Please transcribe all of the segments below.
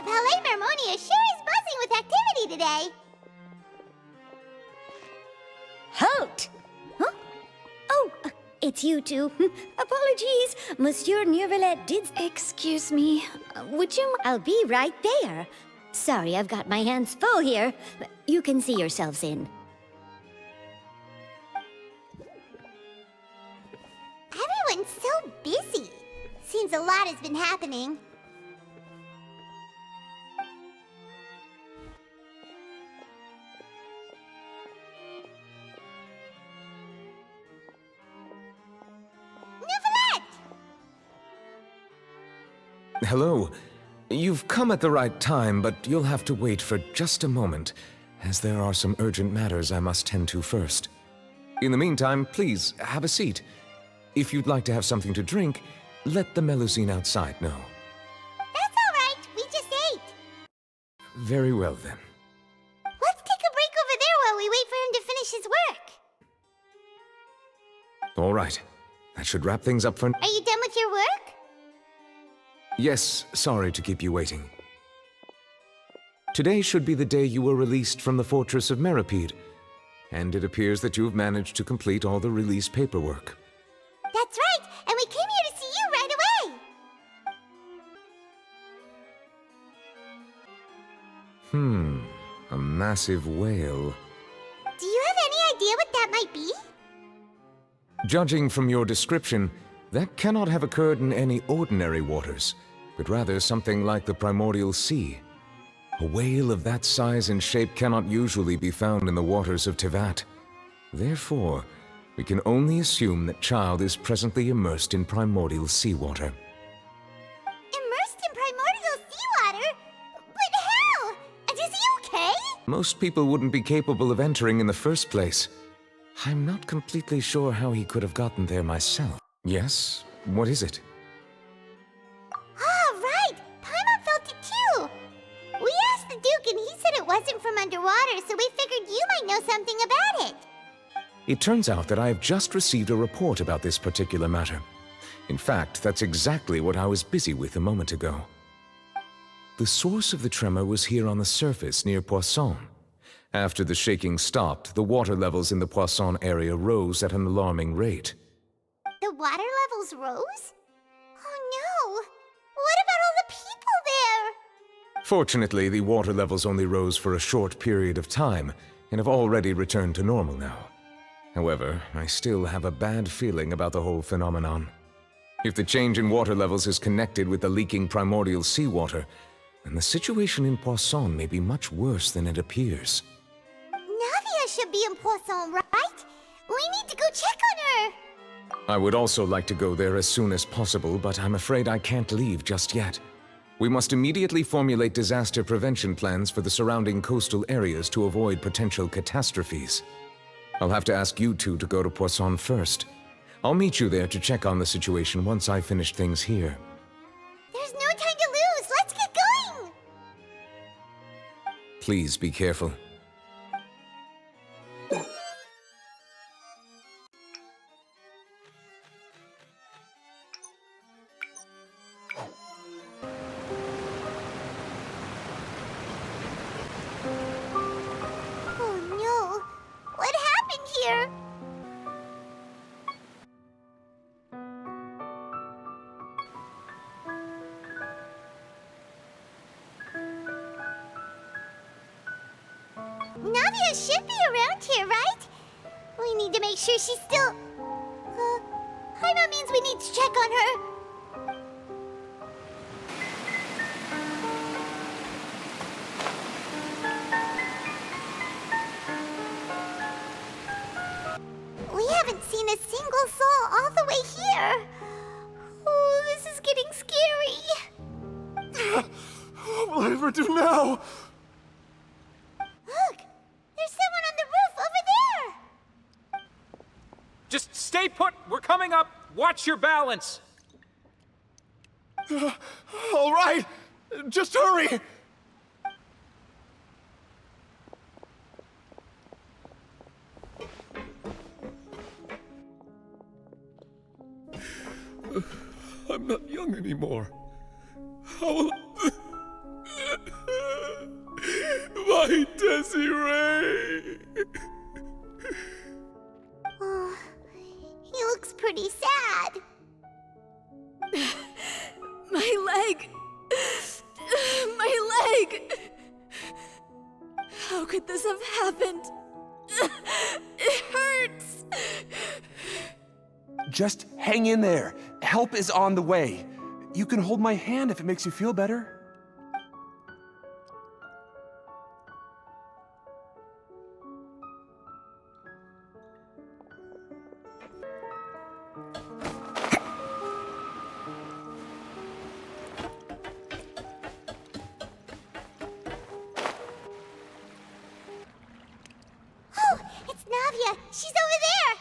Palais Mermonia sure is buzzing with activity today. Halt! Huh? Oh, it's you two. Apologies, Monsieur Neuvillette did... Excuse me, would you... I'll be right there. Sorry, I've got my hands full here. You can see yourselves in. Everyone's so busy. Seems a lot has been happening. Hello. You've come at the right time, but you'll have to wait for just a moment, as there are some urgent matters I must tend to first. In the meantime, please, have a seat. If you'd like to have something to drink, let the Melusine outside know. That's all right. We just ate. Very well, then. Let's take a break over there while we wait for him to finish his work. All right. That should wrap things up for... Are you done with your work? Yes, sorry to keep you waiting. Today should be the day you were released from the fortress of Meripede, and it appears that you've managed to complete all the release paperwork. That's right, and we came here to see you right away. A massive whale. Do you have any idea what that might be? Judging from your description, that cannot have occurred in any ordinary waters, but rather something like the primordial sea. A whale of that size and shape cannot usually be found in the waters of Tevat. Therefore, we can only assume that Child is presently immersed in primordial seawater. Immersed in primordial seawater? But how? And is he okay? Most people wouldn't be capable of entering in the first place. I'm not completely sure how he could have gotten there myself. Yes? What is it? Ah, right! Paimon felt it too! We asked the Duke and he said it wasn't from underwater, so we figured you might know something about it. It turns out that I have just received a report about this particular matter. In fact, that's exactly what I was busy with a moment ago. The source of the tremor was here on the surface near Poisson. After the shaking stopped, the water levels in the Poisson area rose at an alarming rate. The water levels rose? Oh no! What about all the people there? Fortunately, the water levels only rose for a short period of time and have already returned to normal now. However, I still have a bad feeling about the whole phenomenon. If the change in water levels is connected with the leaking primordial seawater, then the situation in Poisson may be much worse than it appears. Navia should be in Poisson, right? We need to go check on her! I would also like to go there as soon as possible, but I'm afraid I can't leave just yet. We must immediately formulate disaster prevention plans for the surrounding coastal areas to avoid potential catastrophes. I'll have to ask you two to go to Poisson first. I'll meet you there to check on the situation once I finish things here. There's no time to lose! Let's get going! Please be careful. Oh no! What happened here? Navia should be around here, right? We need to make sure she's still... Paimon means we need to check on her. We haven't seen a single soul all the way here. Oh, this is getting scary. What will I ever do now? Look, there's someone on the roof over there. Just stay put. We're coming up. Watch your balance. All right, just hurry. I'm not young anymore. How will... My Desiree! Oh, he looks pretty sad. My leg! My leg! How could this have happened? It hurts! Just hang in there. Help is on the way. You can hold my hand if it makes you feel better. Oh, it's Navia. She's over there.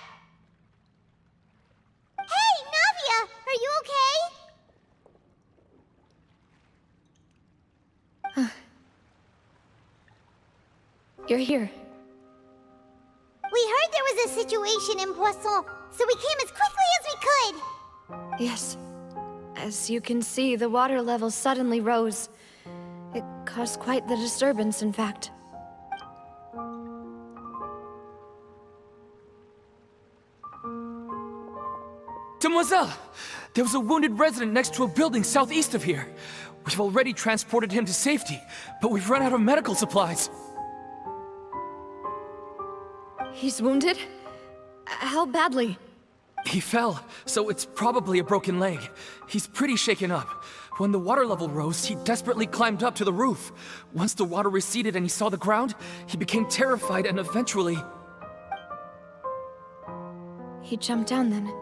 Hey, Navia, are you okay? You're here. We heard there was a situation in Poisson, so we came as quickly as we could. Yes. As you can see, the water level suddenly rose. It caused quite the disturbance, in fact. Demoiselle! There was a wounded resident next to a building southeast of here. We've already transported him to safety, but we've run out of medical supplies. He's wounded? How badly? He fell, so it's probably a broken leg. He's pretty shaken up. When the water level rose, he desperately climbed up to the roof. Once the water receded and he saw the ground, he became terrified and eventually... He jumped down then.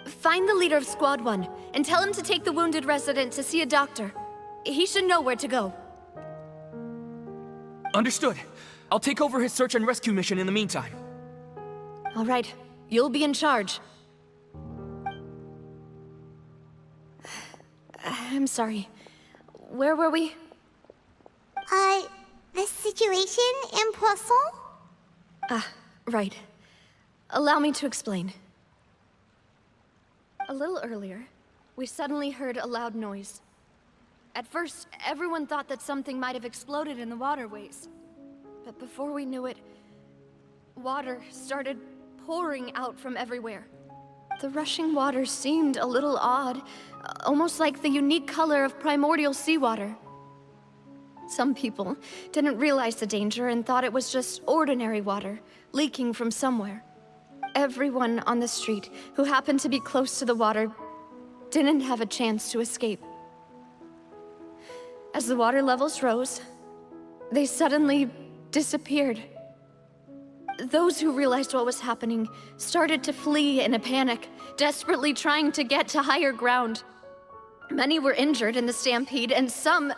Find the leader of Squad 1 and tell him to take the wounded resident to see a doctor. He should know where to go. Understood. I'll take over his search and rescue mission in the meantime. All right, you'll be in charge. I'm sorry. Where were we? The situation in Poisson? Ah, right. Allow me to explain. A little earlier, we suddenly heard a loud noise. At first, everyone thought that something might have exploded in the waterways. But before we knew it, water started pouring out from everywhere. The rushing water seemed a little odd, almost like the unique color of primordial seawater. Some people didn't realize the danger and thought it was just ordinary water, leaking from somewhere. Everyone on the street who happened to be close to the water didn't have a chance to escape. As the water levels rose, they suddenly disappeared. Those who realized what was happening started to flee in a panic, desperately trying to get to higher ground. Many were injured in the stampede, and some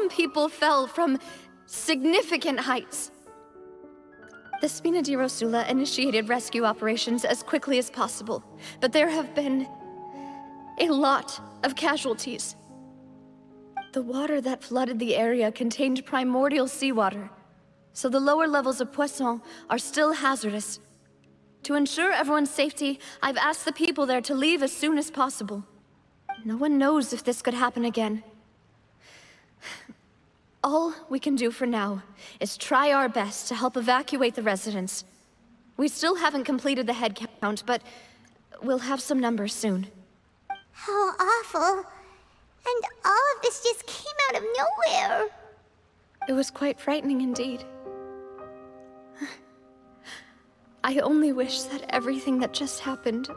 people fell from significant heights. The Spina di Rosula initiated rescue operations as quickly as possible, but there have been a lot of casualties. The water that flooded the area contained primordial seawater, so the lower levels of Poisson are still hazardous. To ensure everyone's safety, I've asked the people there to leave as soon as possible. No one knows if this could happen again. All we can do for now is try our best to help evacuate the residents. We still haven't completed the head count, but we'll have some numbers soon. How awful. And all of this just came out of nowhere. It was quite frightening indeed. I only wish that everything that just happened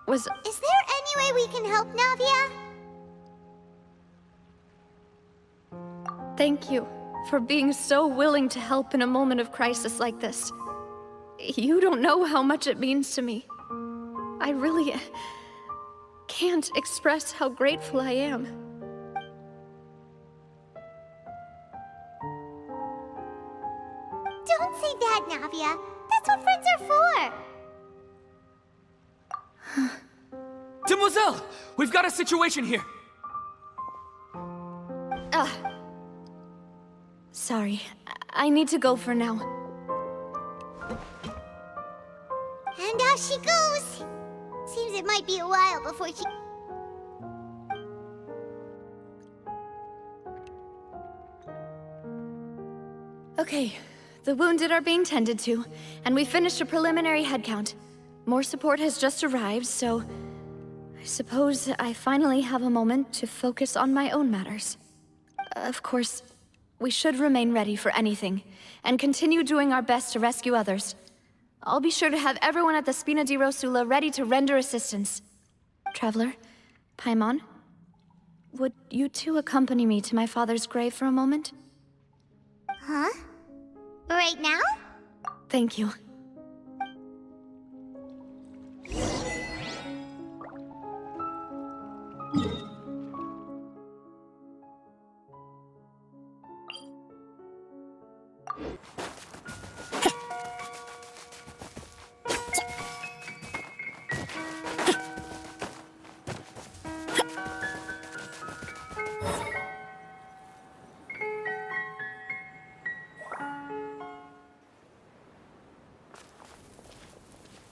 was... Is there any way we can help, Navia? Thank you for being so willing to help in a moment of crisis like this. You don't know how much it means to me. I really can't express how grateful I am. Don't say that, Navia. That's what friends are for. Demoiselle! We've got a situation here! Sorry. I need to go for now. And out she goes. Seems it might be a while before she... Okay, the wounded are being tended to, and we finished a preliminary head count. More support has just arrived, so I suppose I finally have a moment to focus on my own matters. Of course, we should remain ready for anything, and continue doing our best to rescue others. I'll be sure to have everyone at the Spina di Rosula ready to render assistance. Traveler, Paimon, would you two accompany me to my father's grave for a moment? Huh? Right now? Thank you.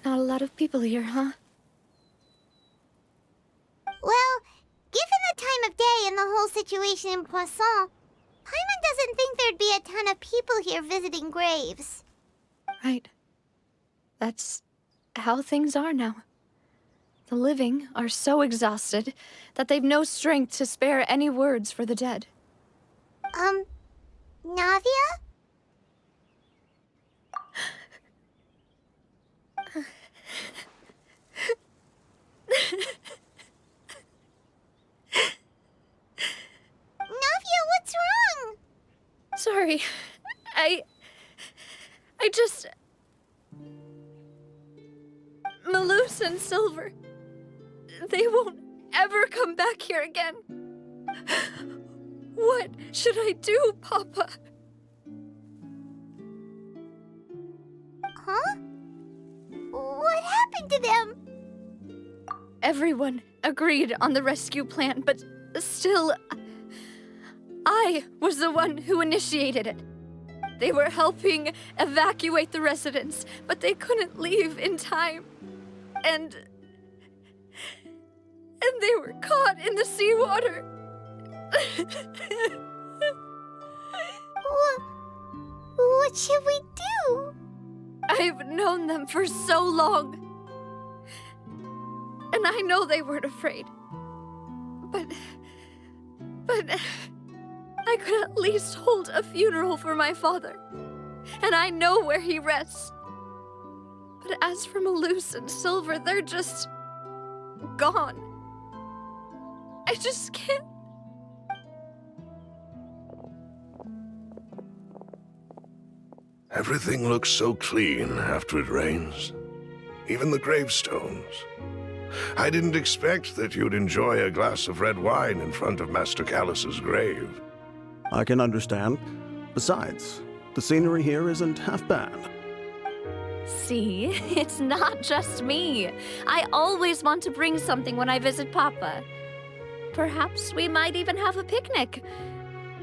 Not a lot of people here, huh? Well, given the time of day and the whole situation in Poisson, Paimon doesn't think there'd be a ton of people here visiting graves. Right. That's how things are now. The living are so exhausted that they've no strength to spare any words for the dead. Navia? Navia, what's wrong? Sorry. I just... Malus and Silver... They won't ever come back here again. What should I do, Papa? Huh? What happened to them? Everyone agreed on the rescue plan, but still... I was the one who initiated it. They were helping evacuate the residents, but they couldn't leave in time. And they were caught in the seawater. What should we do? I've known them for so long. And I know they weren't afraid. But I could at least hold a funeral for my father. And I know where he rests. But as for Malus and Silver, they're just gone. I just can't. Everything looks so clean after it rains. Even the gravestones. I didn't expect that you'd enjoy a glass of red wine in front of Master Callus's grave. I can understand. Besides, the scenery here isn't half bad. See, it's not just me. I always want to bring something when I visit Papa. Perhaps we might even have a picnic.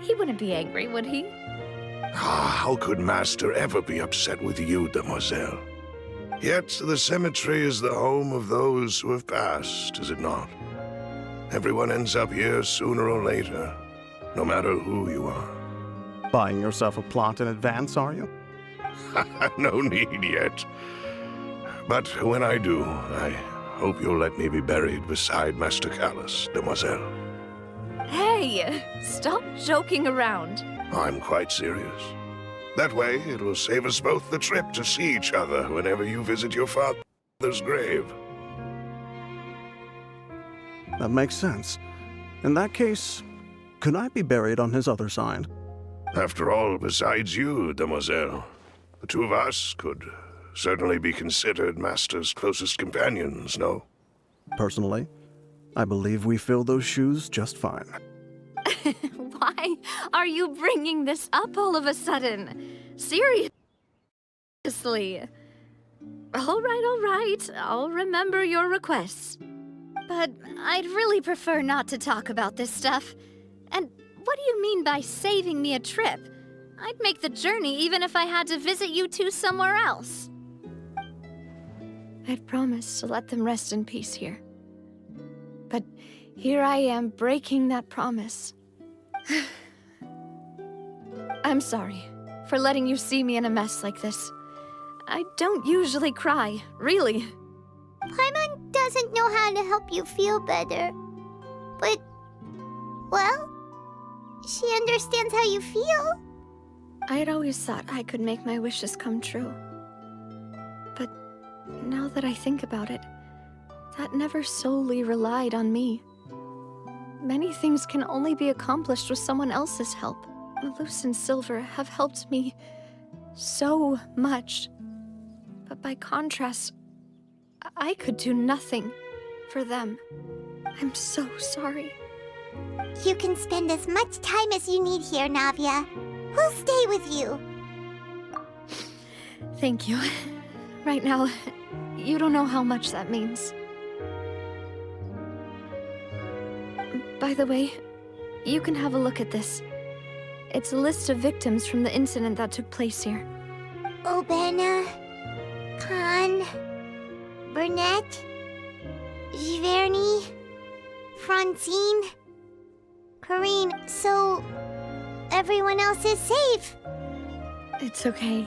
He wouldn't be angry, would he? How could Master ever be upset with you, demoiselle? Yet the cemetery is the home of those who have passed, is it not? Everyone ends up here sooner or later, no matter who you are. Buying yourself a plot in advance, are you? No need yet. But when I do, I hope you'll let me be buried beside Master Callus, demoiselle. Hey, stop joking around. I'm quite serious. That way, it will save us both the trip to see each other whenever you visit your father's grave. That makes sense. In that case, could I be buried on his other side? After all, besides you, demoiselle, the two of us could certainly be considered Master's closest companions, no? Personally, I believe we fill those shoes just fine. Why are you bringing this up all of a sudden? Seriously. All right. I'll remember your requests. But I'd really prefer not to talk about this stuff. And what do you mean by saving me a trip? I'd make the journey even if I had to visit you two somewhere else. I'd promised to let them rest in peace here. But here I am breaking that promise. I'm sorry, for letting you see me in a mess like this. I don't usually cry, really. Paimon doesn't know how to help you feel better. But, well, she understands how you feel. I had always thought I could make my wishes come true. But now that I think about it, that never solely relied on me. Many things can only be accomplished with someone else's help. Malus and Silver have helped me so much. But by contrast, I could do nothing for them. I'm so sorry. You can spend as much time as you need here, Navia. We'll stay with you. Thank you. Right now, you don't know how much that means. By the way, you can have a look at this. It's a list of victims from the incident that took place here. Obena, Khan, Burnett, Giverny, Francine, Corrine, so everyone else is safe. It's okay.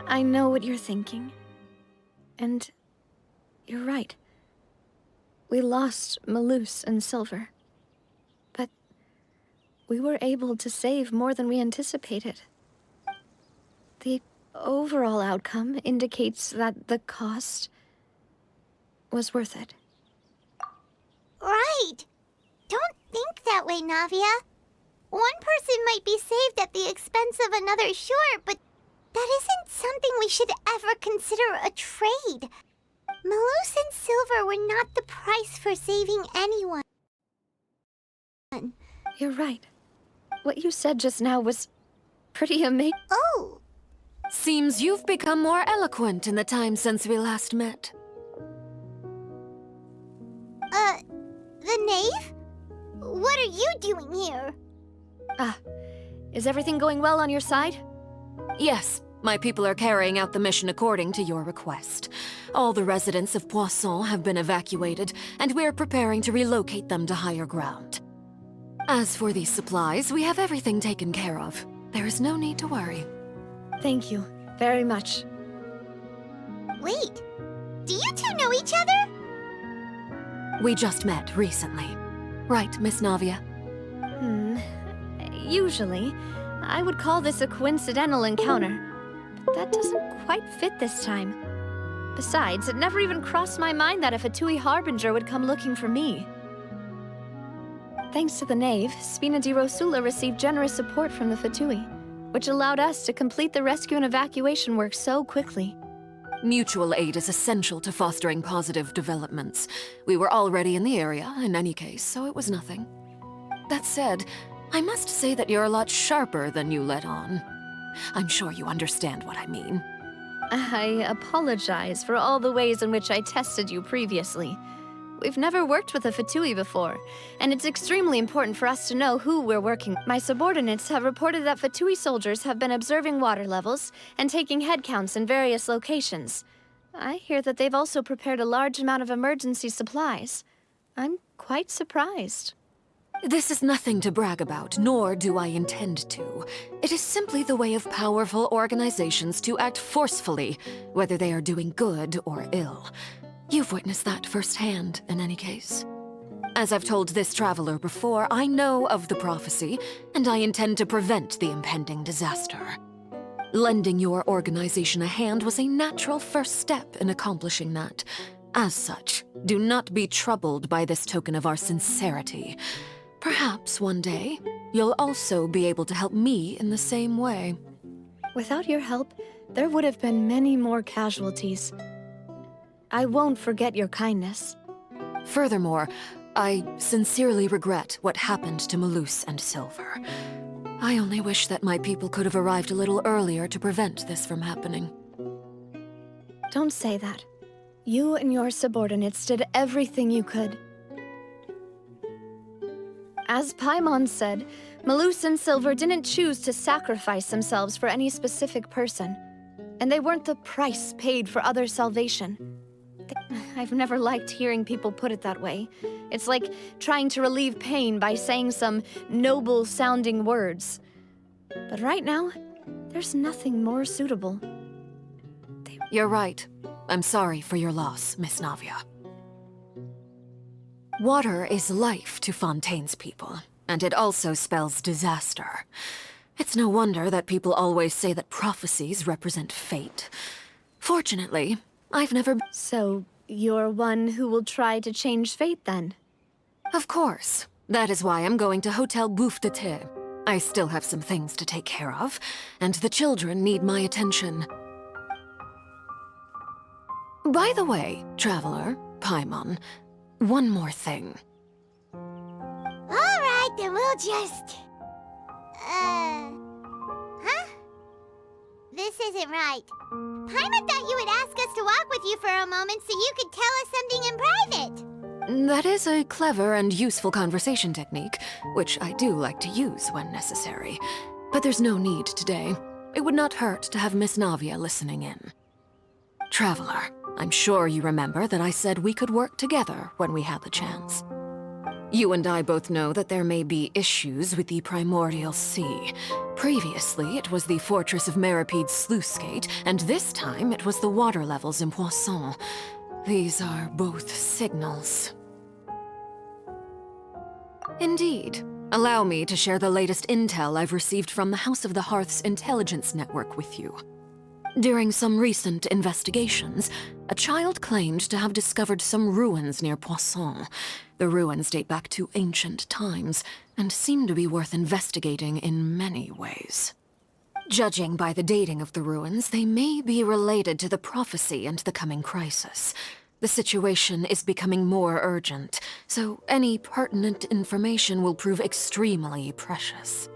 I know what you're thinking. And you're right. We lost Malus and Silver. But we were able to save more than we anticipated. The overall outcome indicates that the cost was worth it. Right. Don't think that way, Navia. One person might be saved at the expense of another, sure, but that isn't something we should ever consider a trade. Malus and Silver were not the price for saving anyone. You're right. What you said just now was pretty amazing. Oh! Seems you've become more eloquent in the time since we last met. The knave? What are you doing here? Is everything going well on your side? Yes, my people are carrying out the mission according to your request. All the residents of Poisson have been evacuated, and we're preparing to relocate them to higher ground. As for these supplies, we have everything taken care of. There is no need to worry. Thank you very much. Wait, do you two know each other? We just met recently. Right, Miss Navia? Usually, I would call this a coincidental encounter. But that doesn't quite fit this time. Besides, it never even crossed my mind that a Fatui Harbinger would come looking for me. Thanks to the Knave, Spina di Rosula received generous support from the Fatui, which allowed us to complete the rescue and evacuation work so quickly. Mutual aid is essential to fostering positive developments. We were already in the area, in any case, so it was nothing. That said, I must say that you're a lot sharper than you let on. I'm sure you understand what I mean. I apologize for all the ways in which I tested you previously. We've never worked with a Fatui before, and it's extremely important for us to know who we're working with. My subordinates have reported that Fatui soldiers have been observing water levels and taking head counts in various locations. I hear that they've also prepared a large amount of emergency supplies. I'm quite surprised. This is nothing to brag about, nor do I intend to. It is simply the way of powerful organizations to act forcefully, whether they are doing good or ill. You've witnessed that firsthand, in any case. As I've told this traveler before, I know of the prophecy, and I intend to prevent the impending disaster. Lending your organization a hand was a natural first step in accomplishing that. As such, do not be troubled by this token of our sincerity. Perhaps one day, you'll also be able to help me in the same way. Without your help, there would have been many more casualties. I won't forget your kindness. Furthermore, I sincerely regret what happened to Malus and Silver. I only wish that my people could have arrived a little earlier to prevent this from happening. Don't say that. You and your subordinates did everything you could. As Paimon said, Malus and Silver didn't choose to sacrifice themselves for any specific person, and they weren't the price paid for other salvation. I've never liked hearing people put it that way. It's like trying to relieve pain by saying some noble-sounding words. But right now, There's nothing more suitable. You're right. I'm sorry for your loss, Miss Navia. Water is life to Fontaine's people, and it also spells disaster. It's no wonder that people always say that prophecies represent fate. Fortunately, I've never... So, you're one who will try to change fate, then? Of course. That is why I'm going to Hotel Bouffe de Thé. I still have some things to take care of, and the children need my attention. By the way, Traveler, Paimon, one more thing. Alright, then we'll just... Huh? This isn't right. Paimon thought you would ask us to walk with you for a moment so you could tell us something in private. That is a clever and useful conversation technique, which I do like to use when necessary. But there's no need today. It would not hurt to have Miss Navia listening in. Traveler, I'm sure you remember that I said we could work together when we had the chance. You and I both know that there may be issues with the Primordial Sea. Previously, it was the fortress of Meripede's sluice gate, and this time it was the water levels in Poisson. These are both signals. Indeed. Allow me to share the latest intel I've received from the House of the Hearth's intelligence network with you. During some recent investigations, a child claimed to have discovered some ruins near Poisson. The ruins date back to ancient times, and seem to be worth investigating in many ways. Judging by the dating of the ruins, they may be related to the prophecy and the coming crisis. The situation is becoming more urgent, so any pertinent information will prove extremely precious.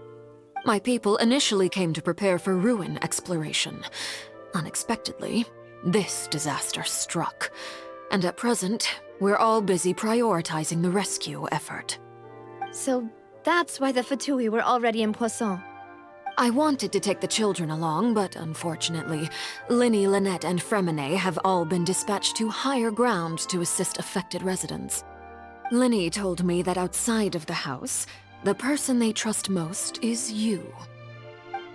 My people initially came to prepare for ruin exploration. Unexpectedly, this disaster struck, and at present, we're all busy prioritizing the rescue effort. So that's why the Fatui were already in Poisson. I wanted to take the children along, but unfortunately, Linny, Lynette, and Fremine have all been dispatched to higher ground to assist affected residents. Linny told me that outside of the house, the person they trust most is you.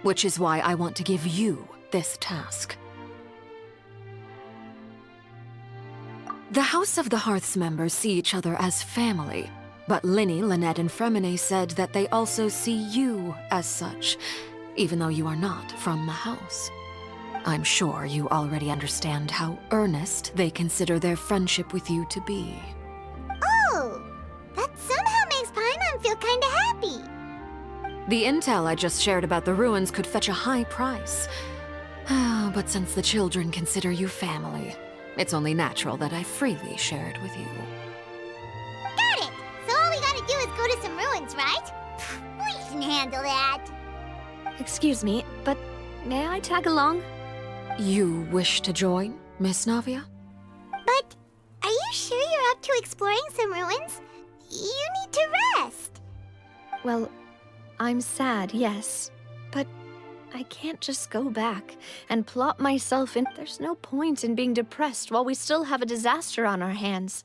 Which is why I want to give you this task. The House of the Hearth's members see each other as family, but Linny, Lynette, and Fremine said that they also see you as such, even though you are not from the house. I'm sure you already understand how earnest they consider their friendship with you to be. Oh, that somehow makes Paimon feel kinda happy. The intel I just shared about the ruins could fetch a high price. But since the children consider you family, it's only natural that I freely share it with you. Got it! So all we gotta do is go to some ruins, right? We can handle that. Excuse me, but may I tag along? You wish to join, Miss Navia? But are you sure you're up to exploring some ruins? You need to rest. Well, I'm sad, yes. But I can't just go back and plop myself in. There's no point in being depressed while we still have a disaster on our hands.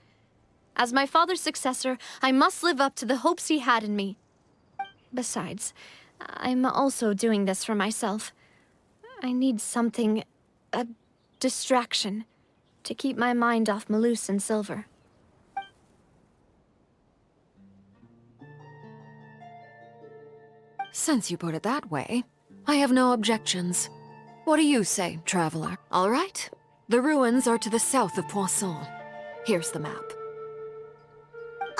As my father's successor, I must live up to the hopes he had in me. Besides, I'm also doing this for myself. I need something, a distraction, to keep my mind off Malus and Silver. Since you put it that way, I have no objections. What do you say, Traveler? All right. The ruins are to the south of Poisson. Here's the map.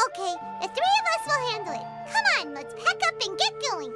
Okay, the three of us will handle it. Come on, let's pack up and get going.